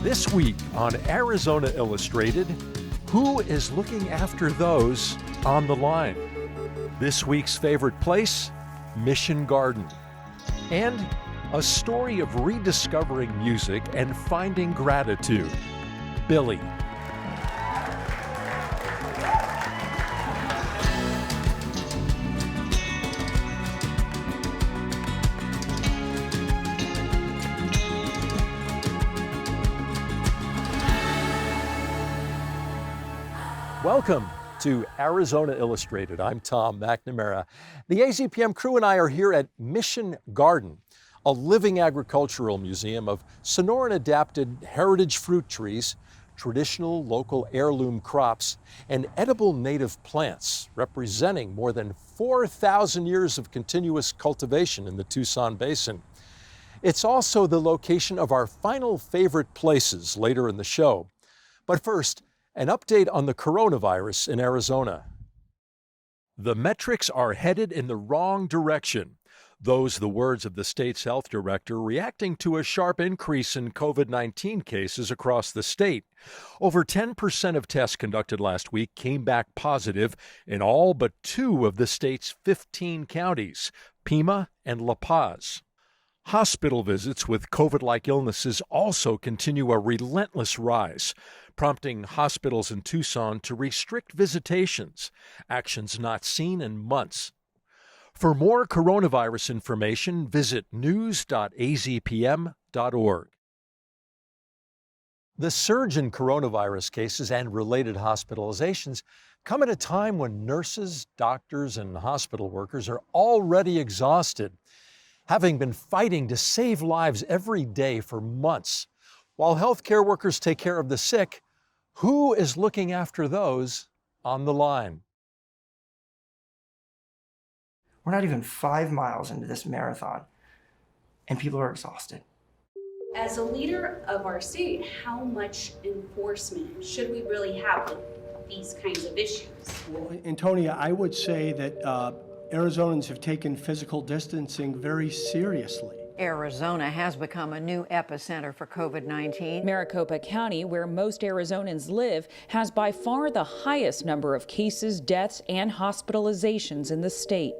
This week on Arizona Illustrated, who is looking after those on the line? This week's favorite place, Mission Garden. And a story of rediscovering music and finding gratitude, Billy. Welcome to Arizona Illustrated. I'm Tom McNamara. The AZPM crew and I are here at Mission Garden, a living agricultural museum of Sonoran-adapted heritage fruit trees, traditional local heirloom crops, and edible native plants representing more than 4,000 years of continuous cultivation in the Tucson Basin. It's also the location of our final favorite places later in the show. But first, an update on the coronavirus in Arizona. The metrics are headed in the wrong direction. Those the words of the state's health director reacting to a sharp increase in COVID-19 cases across the state. Over 10% of tests conducted last week came back positive in all but 2 of the state's 15 counties, Pima and La Paz. Hospital visits with COVID-like illnesses also continue a relentless rise, prompting hospitals in Tucson to restrict visitations, actions not seen in months. For more coronavirus information, visit news.azpm.org. The surge in coronavirus cases and related hospitalizations come at a time when nurses, doctors, and hospital workers are already exhausted, having been fighting to save lives every day for months. While healthcare workers take care of the sick, who is looking after those on the line? We're not even 5 miles into this marathon, and people are exhausted. As a leader of our state, how much enforcement should we really have with these kinds of issues? Well, Antonia, I would say that Arizonans have taken physical distancing very seriously. Arizona has become a new epicenter for COVID-19. Maricopa County, where most Arizonans live, has by far the highest number of cases, deaths, and hospitalizations in the state.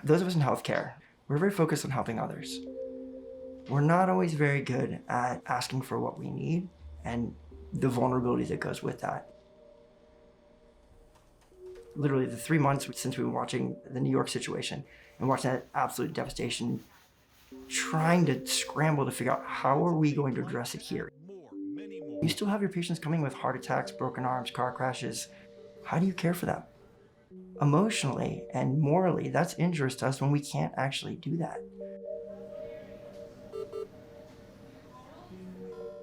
Those of us in healthcare, we're very focused on helping others. We're not always very good at asking for what we need and the vulnerability that goes with that. Literally the 3 months since we've been watching the New York situation and watching that absolute devastation, trying to scramble to figure out how are we going to address it here. You still have your patients coming with heart attacks, broken arms, car crashes. How do you care for them? Emotionally and morally, that's injurious to us when we can't actually do that.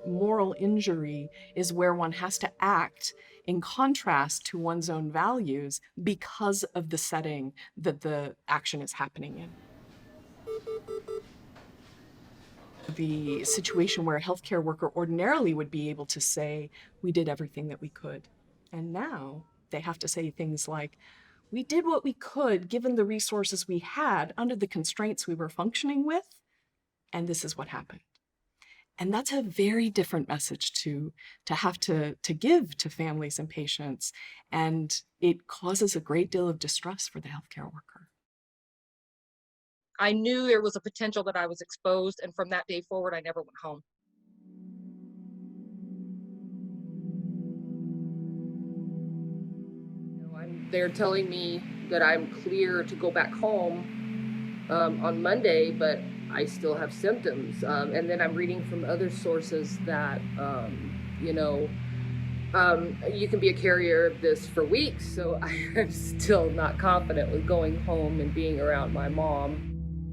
Moral injury is where one has to act in contrast to one's own values because of the setting that the action is happening in. The situation where a healthcare worker ordinarily would be able to say, we did everything that we could. And now they have to say things like, we did what we could given the resources we had under the constraints we were functioning with, and this is what happened. And that's a very different message to have to give to families and patients, and it causes a great deal of distress for the healthcare worker. I knew there was a potential that I was exposed, and from that day forward, I never went home. They're telling me that I'm clear to go back home on Monday, but I still have symptoms. And then I'm reading from other sources that, you can be a carrier of this for weeks. So I'm still not confident with going home and being around my mom.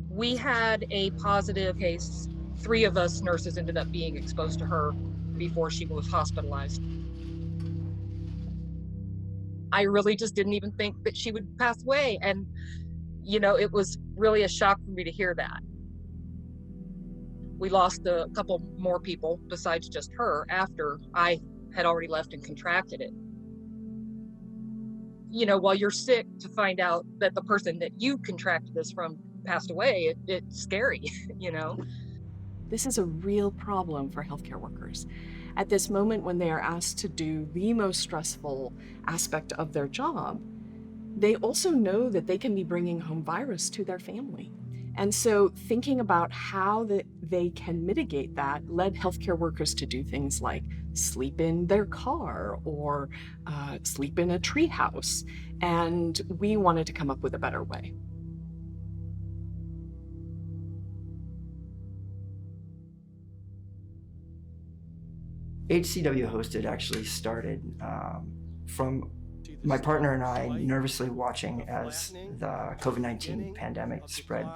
We had a positive case. 3 of us nurses ended up being exposed to her before she was hospitalized. I really just didn't even think that she would pass away. And, it was really a shock for me to hear that. We lost a couple more people besides just her after I had already left and contracted it. while you're sick, to find out that the person that you contracted this from passed away, it's scary, This is a real problem for healthcare workers. At this moment when they are asked to do the most stressful aspect of their job, they also know that they can be bringing home virus to their family. And so thinking about how they can mitigate that led healthcare workers to do things like sleep in their car or sleep in a treehouse. And we wanted to come up with a better way. HCW Hosted actually started from my partner and I nervously watching as the COVID-19 pandemic spread.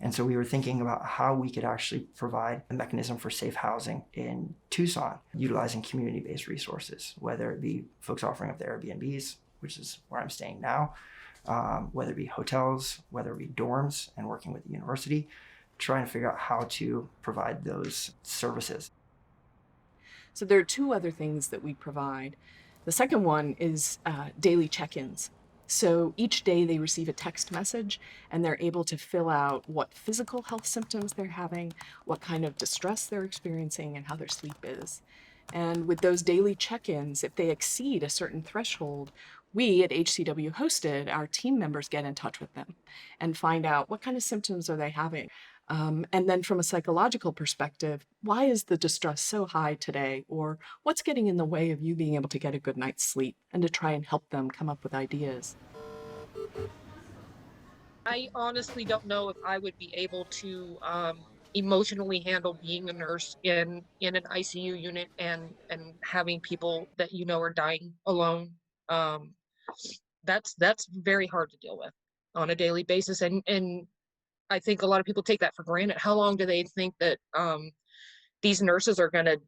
And so we were thinking about how we could actually provide a mechanism for safe housing in Tucson, utilizing community-based resources, whether it be folks offering up the Airbnbs, which is where I'm staying now, whether it be hotels, whether it be dorms, and working with the university, trying to figure out how to provide those services. So there are two other things that we provide. The second one is daily check-ins. So each day they receive a text message and they're able to fill out what physical health symptoms they're having, what kind of distress they're experiencing, and how their sleep is. And with those daily check-ins, if they exceed a certain threshold, we at HCW Hosted, our team members get in touch with them and find out what kind of symptoms are they having. And then from a psychological perspective, why is the distress so high today? Or what's getting in the way of you being able to get a good night's sleep, and to try and help them come up with ideas. I honestly don't know if I would be able to emotionally handle being a nurse in an ICU unit and having people that are dying alone. That's very hard to deal with on a daily basis, and I think a lot of people take that for granted. How long do they think that these nurses are going to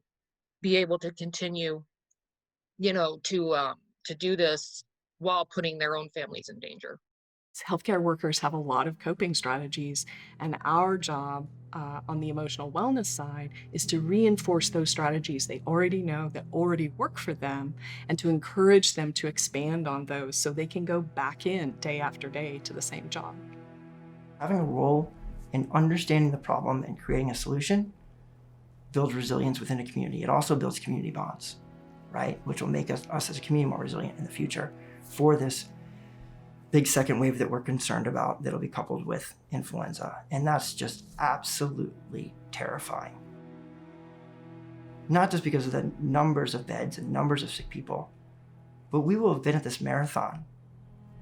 be able to continue, to do this while putting their own families in danger? Healthcare workers have a lot of coping strategies, and our job on the emotional wellness side is to reinforce those strategies they already know, that already work for them, and to encourage them to expand on those so they can go back in day after day to the same job. Having a role in understanding the problem and creating a solution builds resilience within a community. It also builds community bonds, right? Which will make us as a community more resilient in the future for this big second wave that we're concerned about that'll be coupled with influenza. And that's just absolutely terrifying. Not just because of the numbers of beds and numbers of sick people, but we will have been at this marathon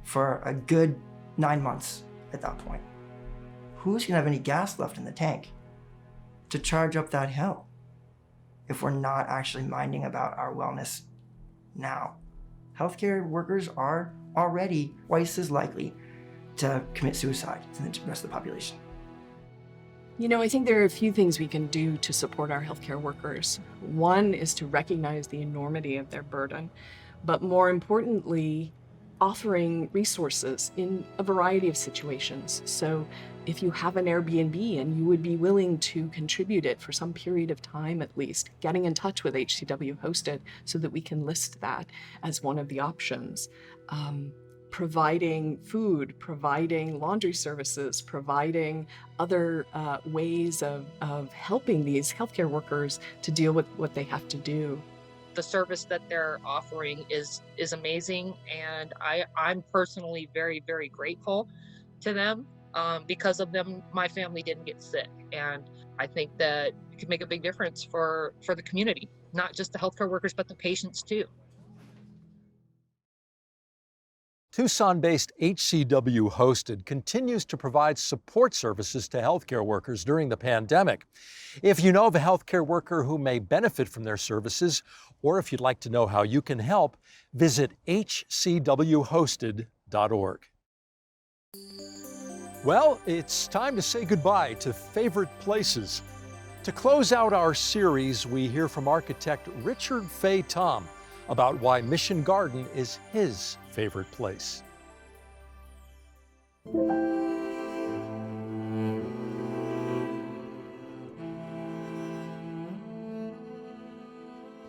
for a good 9 months at that point. Who's gonna have any gas left in the tank to charge up that hill if we're not actually minding about our wellness now? Healthcare workers are already twice as likely to commit suicide than the rest of the population. I think there are a few things we can do to support our healthcare workers. One is to recognize the enormity of their burden, but more importantly, offering resources in a variety of situations. So if you have an Airbnb and you would be willing to contribute it for some period of time at least, getting in touch with HCW Hosted so that we can list that as one of the options. Providing food, providing laundry services, providing other ways of helping these healthcare workers to deal with what they have to do. The service that they're offering is amazing, and I'm personally very, very grateful to them. Because of them, my family didn't get sick, and I think that it could make a big difference for the community, not just the healthcare workers, but the patients too. Tucson-based HCW Hosted continues to provide support services to healthcare workers during the pandemic. If you know of a healthcare worker who may benefit from their services, or if you'd like to know how you can help, visit hcwhosted.org. Well, it's time to say goodbye to favorite places. To close out our series, we hear from architect Richard Fay Tom about why Mission Garden is his favorite place.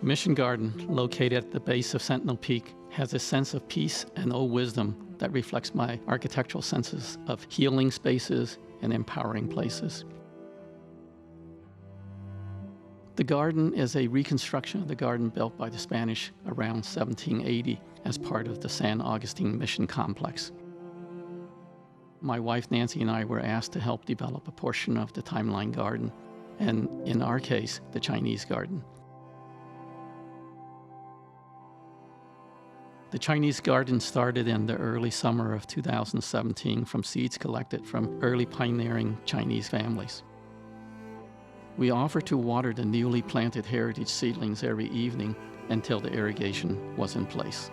Mission Garden, located at the base of Sentinel Peak, has a sense of peace and old wisdom that reflects my architectural senses of healing spaces and empowering places. The garden is a reconstruction of the garden built by the Spanish around 1780 as part of the San Agustin Mission Complex. My wife Nancy and I were asked to help develop a portion of the Timeline Garden, and in our case, the Chinese Garden. The Chinese Garden started in the early summer of 2017 from seeds collected from early pioneering Chinese families. We offer to water the newly planted heritage seedlings every evening until the irrigation was in place.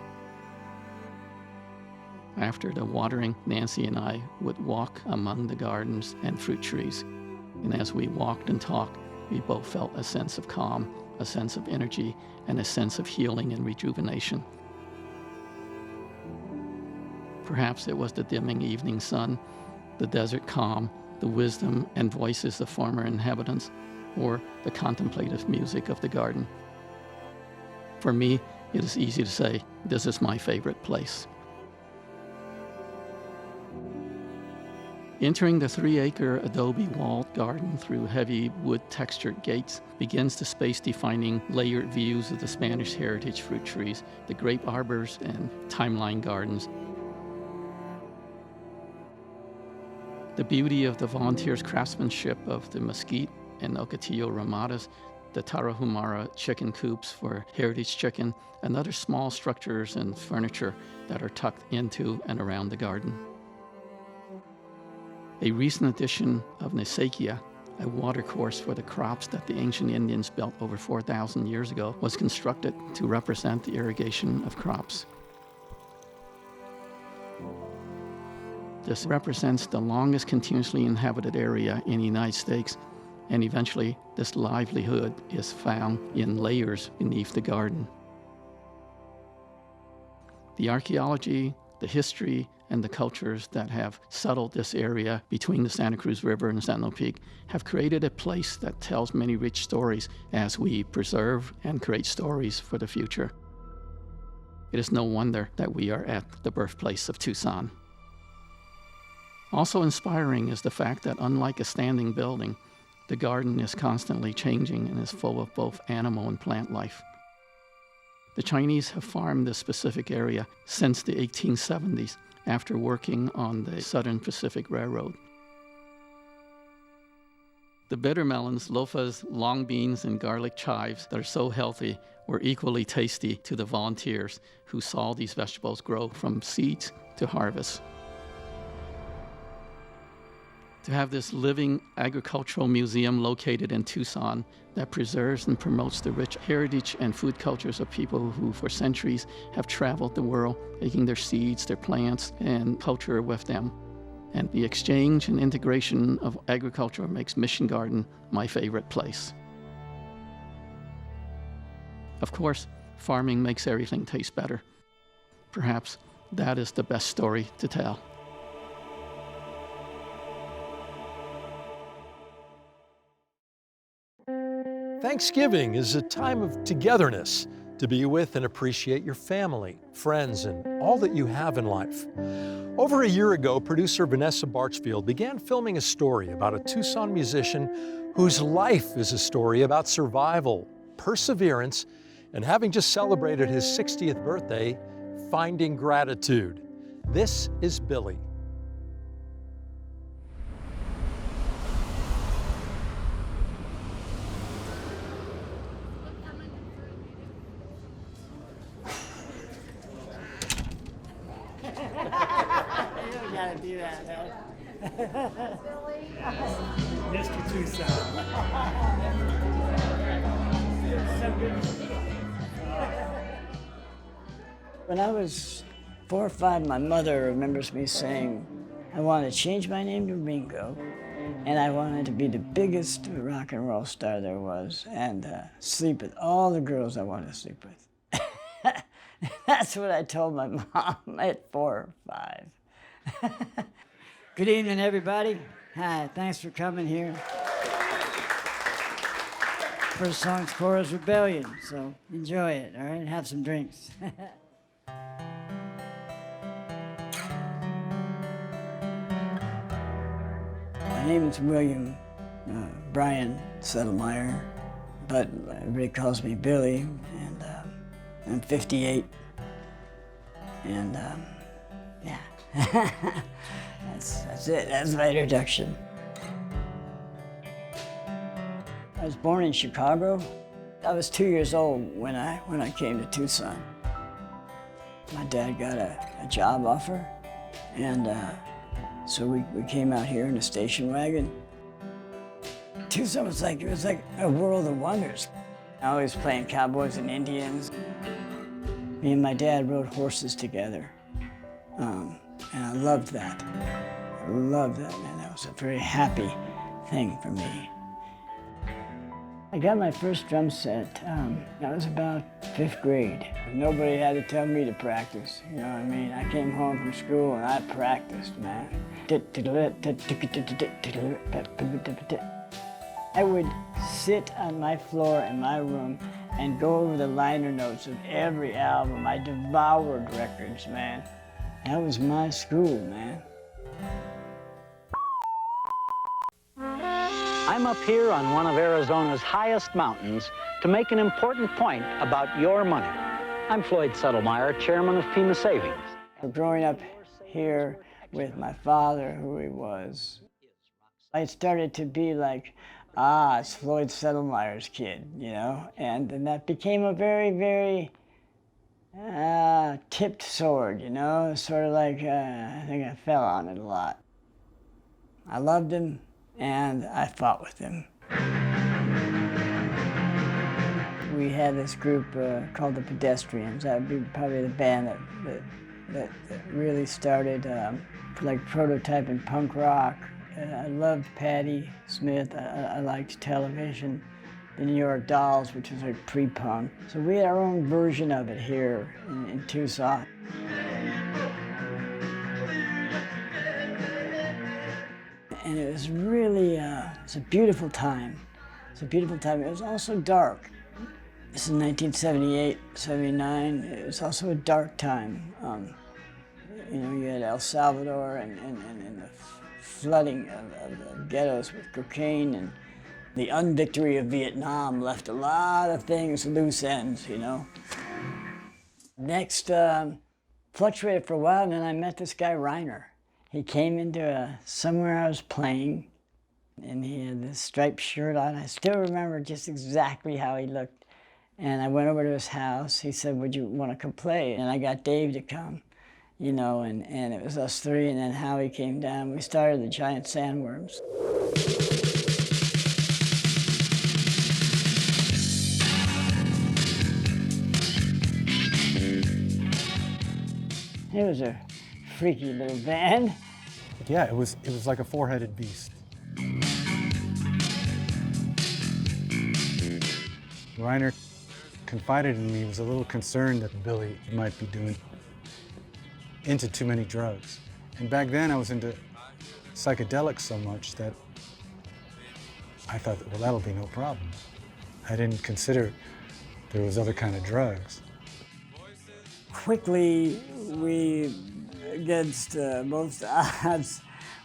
After the watering, Nancy and I would walk among the gardens and fruit trees. And as we walked and talked, we both felt a sense of calm, a sense of energy, and a sense of healing and rejuvenation. Perhaps it was the dimming evening sun, the desert calm, the wisdom and voices of former inhabitants, or the contemplative music of the garden. For me, it is easy to say, this is my favorite place. Entering the 3-acre adobe walled garden through heavy wood textured gates begins the space-defining layered views of the Spanish heritage fruit trees, the grape arbors, and Timeline Gardens. The beauty of the volunteers' craftsmanship of the mesquite and Ocotillo ramadas, the Tarahumara chicken coops for heritage chicken, and other small structures and furniture that are tucked into and around the garden. A recent addition of Nisequia, a watercourse for the crops that the ancient Indians built over 4,000 years ago, was constructed to represent the irrigation of crops. This represents the longest continuously inhabited area in the United States, and eventually this livelihood is found in layers beneath the garden. The archaeology, the history, and the cultures that have settled this area between the Santa Cruz River and Sentinel Peak have created a place that tells many rich stories as we preserve and create stories for the future. It is no wonder that we are at the birthplace of Tucson. Also inspiring is the fact that unlike a standing building, the garden is constantly changing and is full of both animal and plant life. The Chinese have farmed this specific area since the 1870s after working on the Southern Pacific Railroad. The bitter melons, lofas, long beans, and garlic chives that are so healthy were equally tasty to the volunteers who saw these vegetables grow from seeds to harvest. To have this living agricultural museum located in Tucson that preserves and promotes the rich heritage and food cultures of people who for centuries have traveled the world, taking their seeds, their plants, and culture with them. And the exchange and integration of agriculture makes Mission Garden my favorite place. Of course, farming makes everything taste better. Perhaps that is the best story to tell. Thanksgiving is a time of togetherness, to be with and appreciate your family, friends, and all that you have in life. Over a year ago, producer Vanessa Barchfield began filming a story about a Tucson musician whose life is a story about survival, perseverance, and having just celebrated his 60th birthday, finding gratitude. This is Billy. Do that, Mr. Tucson. So good. When I was 4 or 5, my mother remembers me saying, I want to change my name to Ringo, and I wanted to be the biggest rock and roll star there was, and sleep with all the girls I wanted to sleep with. That's what I told my mom at 4 or 5. Good evening, everybody. Hi, thanks for coming here. first song's Chorus Rebellion, so enjoy it, all right? Have some drinks. My name is William Brian Sedlmayr, but everybody calls me Billy, and I'm 58, and yeah, that's it. That's my introduction. I was born in Chicago. I was 2 years old when I came to Tucson. My dad got a job offer, and so we came out here in a station wagon. Tucson was like a world of wonders. I was playing cowboys and Indians. Me and my dad rode horses together, and I loved that. I loved that, man. That was a very happy thing for me. I got my first drum set, I was about 5th grade. Nobody had to tell me to practice, you know what I mean? I came home from school and I practiced, man. I would sit on my floor in my room and go over the liner notes of every album. I devoured records, man. That was my school, man. I'm up here on one of Arizona's highest mountains to make an important point about your money. I'm Floyd Sedlmayr, chairman of FEMA Savings. Growing up here with my father, who he was, I started to be like, it's Floyd Sedlmayr's kid, you know? And that became a very, very tipped sword, you know? Sort of like, I think I fell on it a lot. I loved him, and I fought with him. We had this group called the Pedestrians. That would be probably the band that really started like prototyping punk rock. I loved Patti Smith. I liked Television, the New York Dolls, which was like pre-punk. So we had our own version of it here in Tucson. And it was really, it's a beautiful time. It's a beautiful time. It was also dark. This is 1978, 79. It was also a dark time. You know, you had El Salvador and the flooding of ghettos with cocaine, and the unvictory of Vietnam left a lot of things loose ends, you know. Next, fluctuated for a while, and then I met this guy, Reiner. He came into somewhere I was playing, and he had this striped shirt on. I still remember just exactly how he looked. And I went over to his house. He said, would you want to come play? And I got Dave to come, you know, and it was us three, and then Howie came down. We started the Giant Sandworms. It was a freaky little band. Yeah, it was like a four-headed beast. Reiner confided in me. He was a little concerned that Billy might be into too many drugs. And back then I was into psychedelics so much that I thought, well, that'll be no problem. I didn't consider there was other kind of drugs. Quickly, we, against most odds,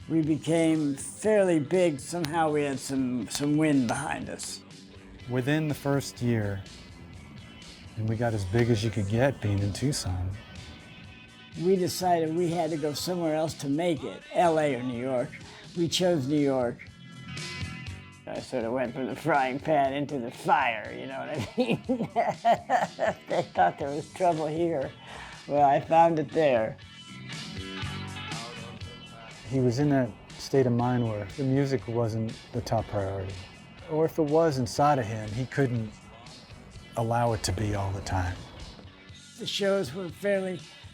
we became fairly big. Somehow we had some wind behind us. Within the first year, and we got as big as you could get being in Tucson. We decided we had to go somewhere else to make it, LA or New York. We chose New York. I sort of went from the frying pan into the fire, you know what I mean? They thought there was trouble here. Well, I found it there. He was in that state of mind where the music wasn't the top priority. Or if it was inside of him, he couldn't allow it to be all the time. The shows were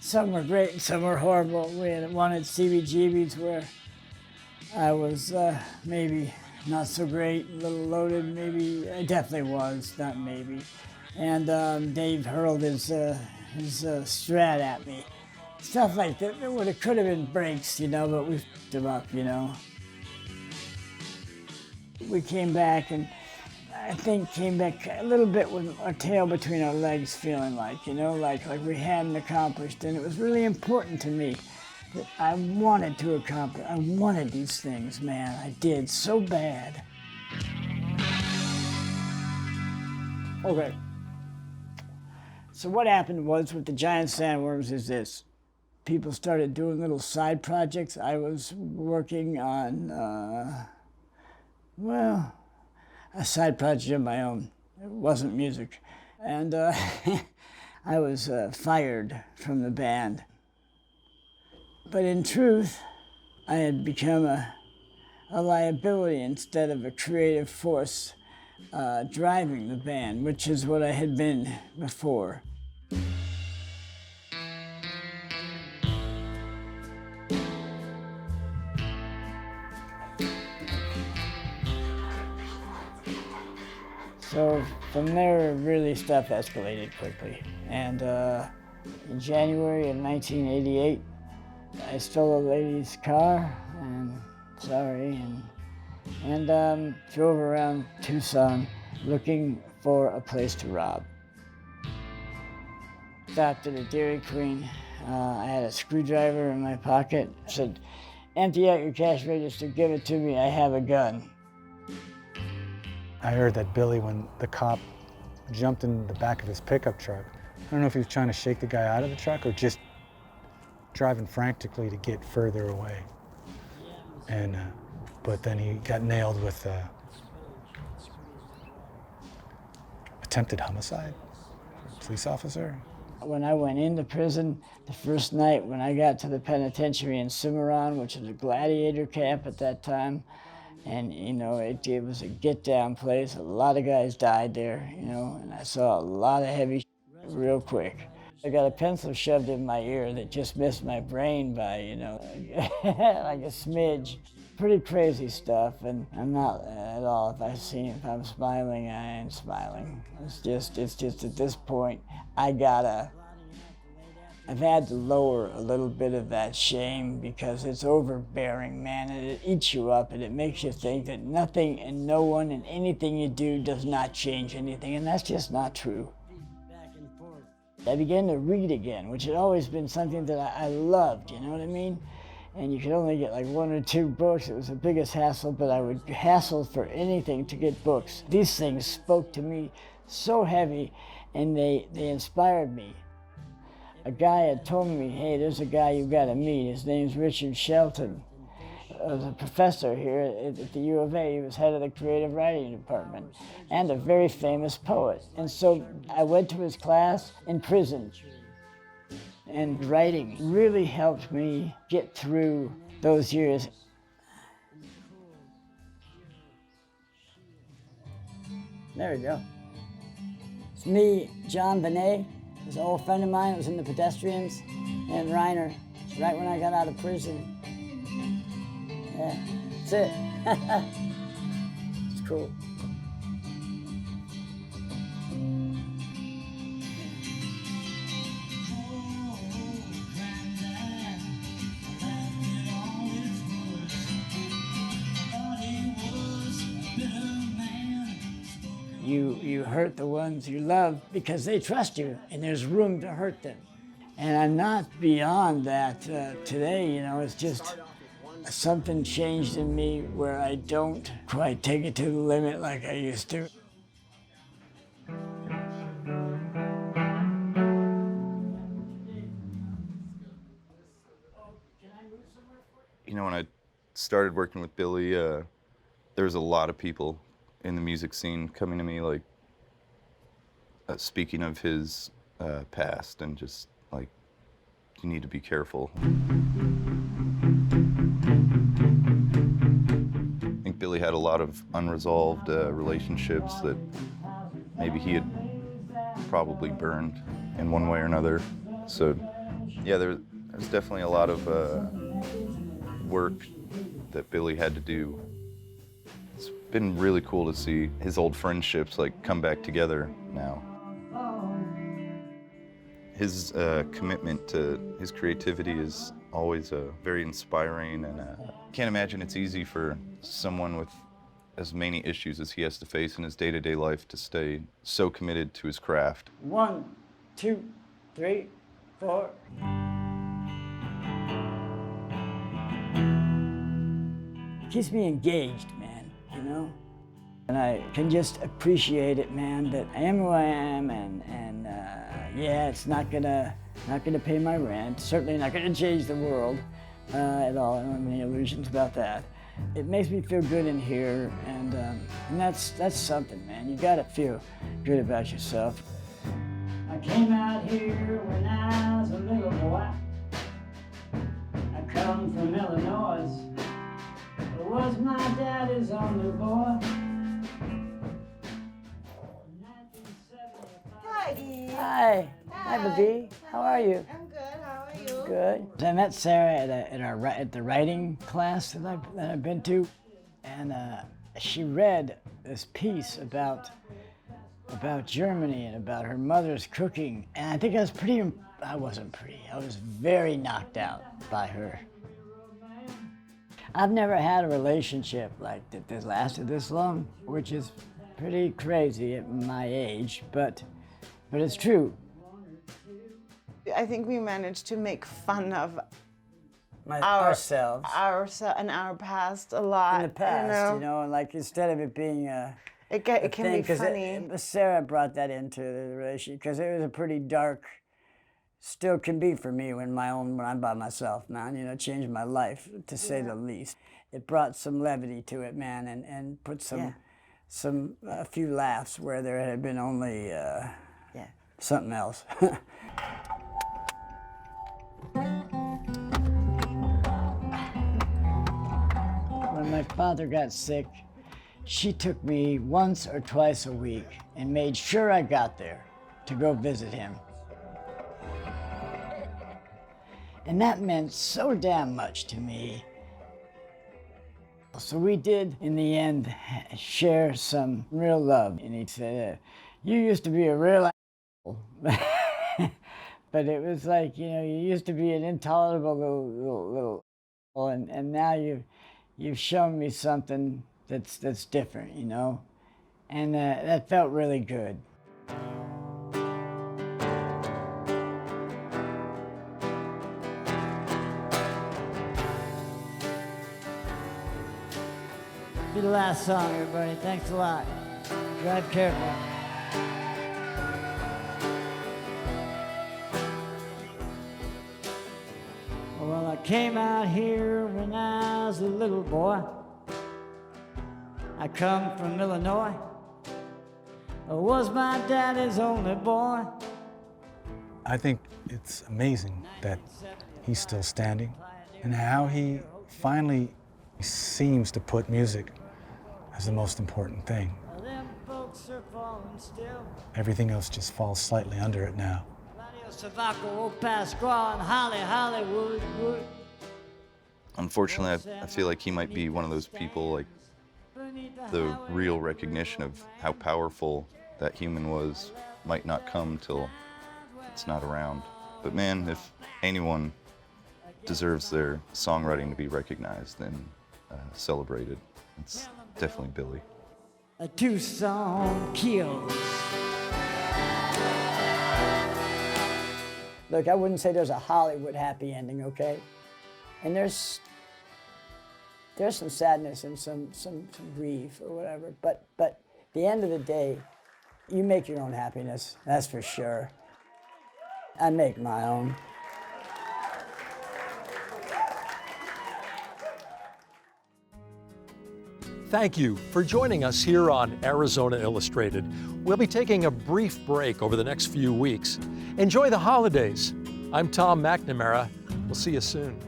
some were great and some were horrible. We had one at CBGB's where I was maybe not so great, a little loaded, maybe. I definitely was, not maybe. And Dave hurled his Strat at me. Stuff like that. It could have been breaks, you know, but we f***ed him up, you know. We came back, and I think came back a little bit with our tail between our legs, feeling like, you know, like we hadn't accomplished. And it was really important to me that I wanted to accomplish. I wanted these things, man. I did so bad. Okay. So what happened was with the giant sandworms is this. People started doing little side projects. I was working on, well, a side project of my own. It wasn't music. And I was fired from the band. But in truth, I had become a liability instead of a creative force driving the band, which is what I had been before. So from there, really stuff escalated quickly. And in January of 1988, I stole a lady's car, and drove around Tucson looking for a place to rob. Stopped at a Dairy Queen. I had a screwdriver in my pocket. Said, "Empty out your cash register, give it to me, I have a gun." I heard that Billy, when the cop jumped in the back of his pickup truck, I don't know if he was trying to shake the guy out of the truck or just driving frantically to get further away. And, but then he got nailed with attempted homicide, police officer. When I went into prison, the first night when I got to the penitentiary in Cimarron, which was a gladiator camp at that time, and, you know, it was a get-down place. A lot of guys died there, you know, and I saw a lot of heavy real quick. I got a pencil shoved in my ear that just missed my brain by, you know, like a smidge. Pretty crazy stuff, and I'm not at all. If I'm smiling, I ain't smiling. It's just at this point, I've had to lower a little bit of that shame because it's overbearing, man, and it eats you up, and it makes you think that nothing and no one and anything you do does not change anything, and that's just not true. I began to read again, which had always been something that I loved, you know what I mean? And you could only get like 1 or 2 books. It was the biggest hassle, but I would hassle for anything to get books. These things spoke to me so heavy, and they inspired me. A guy had told me, "Hey, there's a guy you gotta meet. His name's Richard Shelton." I was a professor here at the U of A. He was head of the creative writing department and a very famous poet. And so I went to his class in prison. And writing really helped me get through those years. There we go. It's me, John Benet. He's an old friend of mine. It was in the Pedestrians. And Reiner. It's right when I got out of prison. Yeah, that's it. It's cool. You hurt the ones you love because they trust you, and there's room to hurt them. And I'm not beyond that today, you know, it's just something changed in me where I don't quite take it to the limit like I used to. You know, when I started working with Billy, there was a lot of people in the music scene coming to me, like, speaking of his past and just, like, you need to be careful. I think Billy had a lot of unresolved relationships that maybe he had probably burned in one way or another. So, yeah, there's definitely a lot of work that Billy had to do. It's been really cool to see his old friendships like come back together now. His commitment to his creativity is always very inspiring, and I can't imagine it's easy for someone with as many issues as he has to face in his day-to-day life to stay so committed to his craft. 1, 2, 3, 4. Keeps me engaged, man, you know? And I can just appreciate it, man, that I am who I am, and yeah, it's not gonna pay my rent, certainly not gonna change the world at all. I don't have any illusions about that. It makes me feel good in here, and that's something, man. You gotta feel good about yourself. I came out here when I was a little boy. I come from Illinois. It was my daddy's only boy. Hi. Hi, baby. How are you? I'm good. How are you? Good. I met Sarah at the writing class that I've been to, and she read this piece about Germany and about her mother's cooking, and I think I was very knocked out by her. I've never had a relationship like that lasted this long, which is pretty crazy at my age, but it's true. I think we managed to make fun of ourselves and our past a lot. In the past, you know, and like instead of it being it can be funny. Sarah brought that into the relationship because it was a pretty dark, still can be for me when I'm by myself, man, you know, changed my life to say the least. It brought some levity to it, man, and put a few laughs where there had been only something else. When my father got sick, she took me once or twice a week and made sure I got there to go visit him. And that meant so damn much to me. So we did, in the end, share some real love. And he said, you used to be a real asshole. But it was like, you know, you used to be an intolerable little and now you've shown me something that's different, you know? And that felt really good. Be the last song, everybody. Thanks a lot. Drive careful. Well, I came out here when I was a little boy. I come from Illinois. I was my daddy's only boy. I think it's amazing that he's still standing and how he finally seems to put music as the most important thing. Everything else just falls slightly under it now. Unfortunately, I feel like he might be one of those people, like the real recognition of how powerful that human was might not come till it's not around. But man, if anyone deserves their songwriting to be recognized and celebrated, it's definitely Billy. A Tucson kills. Look, I wouldn't say there's a Hollywood happy ending, okay? And there's some sadness and some grief or whatever, but at the end of the day, you make your own happiness, that's for sure. I make my own. Thank you for joining us here on Arizona Illustrated. We'll be taking a brief break over the next few weeks. Enjoy the holidays. I'm Tom McNamara. We'll see you soon.